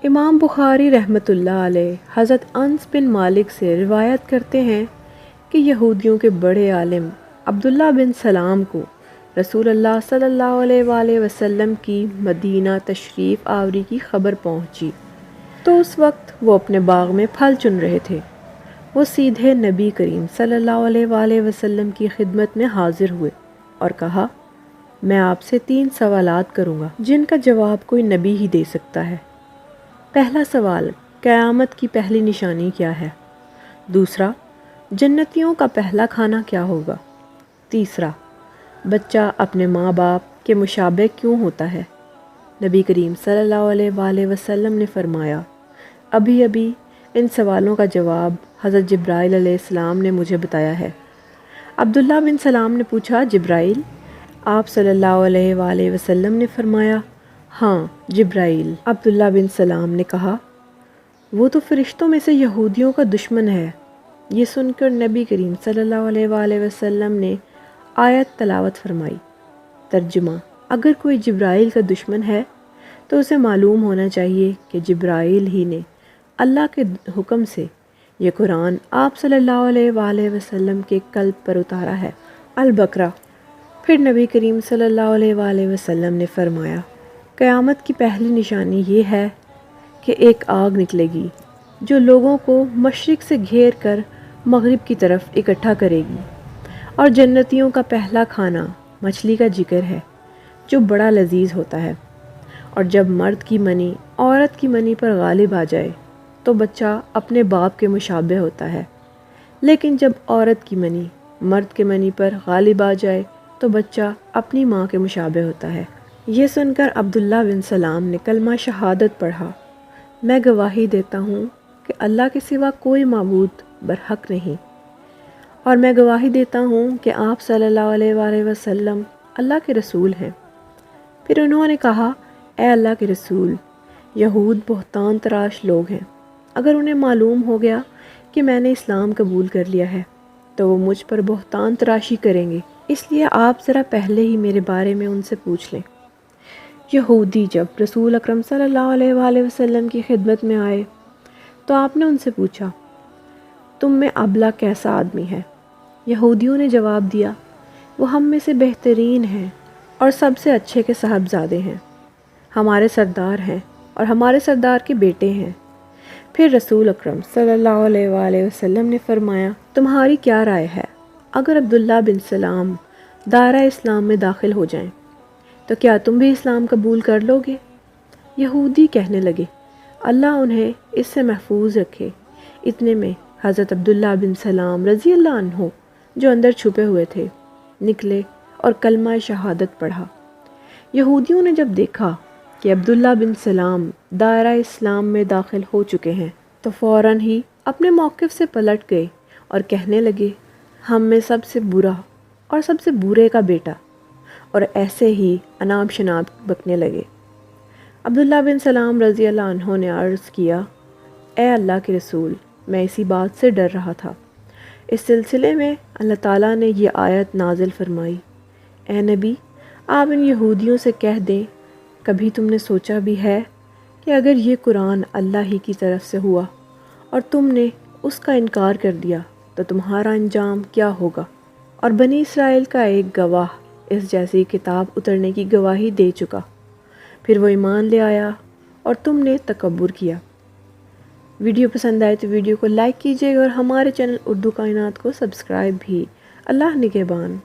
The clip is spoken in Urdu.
امام بخاری رحمۃ اللہ علیہ حضرت انس بن مالک سے روایت کرتے ہیں کہ یہودیوں کے بڑے عالم عبداللہ بن سلام کو رسول اللہ صلی اللہ علیہ وآلہ وسلم کی مدینہ تشریف آوری کی خبر پہنچی تو اس وقت وہ اپنے باغ میں پھل چن رہے تھے۔ وہ سیدھے نبی کریم صلی اللہ علیہ وآلہ وسلم کی خدمت میں حاضر ہوئے اور کہا، میں آپ سے 3 سوالات کروں گا جن کا جواب کوئی نبی ہی دے سکتا ہے۔ پہلا سوال، قیامت کی پہلی نشانی کیا ہے؟ دوسرا، جنتیوں کا پہلا کھانا کیا ہوگا؟ تیسرا، بچہ اپنے ماں باپ کے مشابہ کیوں ہوتا ہے؟ نبی کریم صلی اللہ علیہ وآلہ وسلم نے فرمایا، ابھی ابھی ان سوالوں کا جواب حضرت جبرائیل علیہ السلام نے مجھے بتایا ہے۔ عبداللہ بن سلام نے پوچھا، جبرائیل؟ آپ صلی اللہ علیہ وآلہ وسلم نے فرمایا، ہاں جبرائیل۔ عبداللہ بن سلام نے کہا، وہ تو فرشتوں میں سے یہودیوں کا دشمن ہے۔ یہ سن کر نبی کریم صلی اللہ علیہ وآلہ وسلم نے آیت تلاوت فرمائی۔ ترجمہ، اگر کوئی جبرائیل کا دشمن ہے تو اسے معلوم ہونا چاہیے کہ جبرائیل ہی نے اللہ کے حکم سے یہ قرآن آپ صلی اللہ علیہ وآلہ وسلم کے قلب پر اتارا ہے۔ البقرہ۔ پھر نبی کریم صلی اللہ علیہ وآلہ وسلم نے فرمایا، قیامت کی پہلی نشانی یہ ہے کہ ایک آگ نکلے گی جو لوگوں کو مشرق سے گھیر کر مغرب کی طرف اکٹھا کرے گی، اور جنتیوں کا پہلا کھانا مچھلی کا جگر ہے جو بڑا لذیذ ہوتا ہے، اور جب مرد کی منی عورت کی منی پر غالب آ جائے تو بچہ اپنے باپ کے مشابہ ہوتا ہے، لیکن جب عورت کی منی مرد کے منی پر غالب آ جائے تو بچہ اپنی ماں کے مشابہ ہوتا ہے۔ یہ سن کر عبداللہ بن سلام نے کلمہ شہادت پڑھا، میں گواہی دیتا ہوں کہ اللہ کے سوا کوئی معبود برحق نہیں، اور میں گواہی دیتا ہوں کہ آپ صلی اللہ علیہ وآلہ وسلم اللہ کے رسول ہیں۔ پھر انہوں نے کہا، اے اللہ کے رسول، یہود بہتان تراش لوگ ہیں، اگر انہیں معلوم ہو گیا کہ میں نے اسلام قبول کر لیا ہے تو وہ مجھ پر بہتان تراشی کریں گے، اس لیے آپ ذرا پہلے ہی میرے بارے میں ان سے پوچھ لیں۔ یہودی جب رسول اکرم صلی اللہ علیہ وآلہ وسلم کی خدمت میں آئے تو آپ نے ان سے پوچھا، تم میں ابلہ کیسا آدمی ہے؟ یہودیوں نے جواب دیا، وہ ہم میں سے بہترین ہیں اور سب سے اچھے کے صاحبزادے ہیں، ہمارے سردار ہیں اور ہمارے سردار کے بیٹے ہیں۔ پھر رسول اکرم صلی اللہ علیہ وآلہ وسلم نے فرمایا، تمہاری کیا رائے ہے اگر عبداللہ بن سلام دائرہ اسلام میں داخل ہو جائیں تو کیا تم بھی اسلام قبول کر لو گے؟ یہودی کہنے لگے، اللہ انہیں اس سے محفوظ رکھے۔ اتنے میں حضرت عبداللہ بن سلام رضی اللہ عنہ جو اندر چھپے ہوئے تھے نکلے اور کلمہ شہادت پڑھا۔ یہودیوں نے جب دیکھا کہ عبداللہ بن سلام دائرہ اسلام میں داخل ہو چکے ہیں تو فوراً ہی اپنے موقف سے پلٹ گئے اور کہنے لگے، ہم میں سب سے برا اور سب سے برے کا بیٹا، اور ایسے ہی اناب شناب بکنے لگے۔ عبداللہ بن سلام رضی اللہ عنہ نے عرض کیا، اے اللہ کے رسول، میں اسی بات سے ڈر رہا تھا۔ اس سلسلے میں اللہ تعالیٰ نے یہ آیت نازل فرمائی، اے نبی، آپ ان یہودیوں سے کہہ دیں، کبھی تم نے سوچا بھی ہے کہ اگر یہ قرآن اللہ ہی کی طرف سے ہوا اور تم نے اس کا انکار کر دیا تو تمہارا انجام کیا ہوگا؟ اور بنی اسرائیل کا ایک گواہ اس جیسی کتاب اترنے کی گواہی دے چکا، پھر وہ ایمان لے آیا اور تم نے تکبر کیا۔ ویڈیو پسند آئے تو ویڈیو کو لائک کیجیے اور ہمارے چینل اردو کائنات کو سبسکرائب بھی۔ اللہ نگہبان۔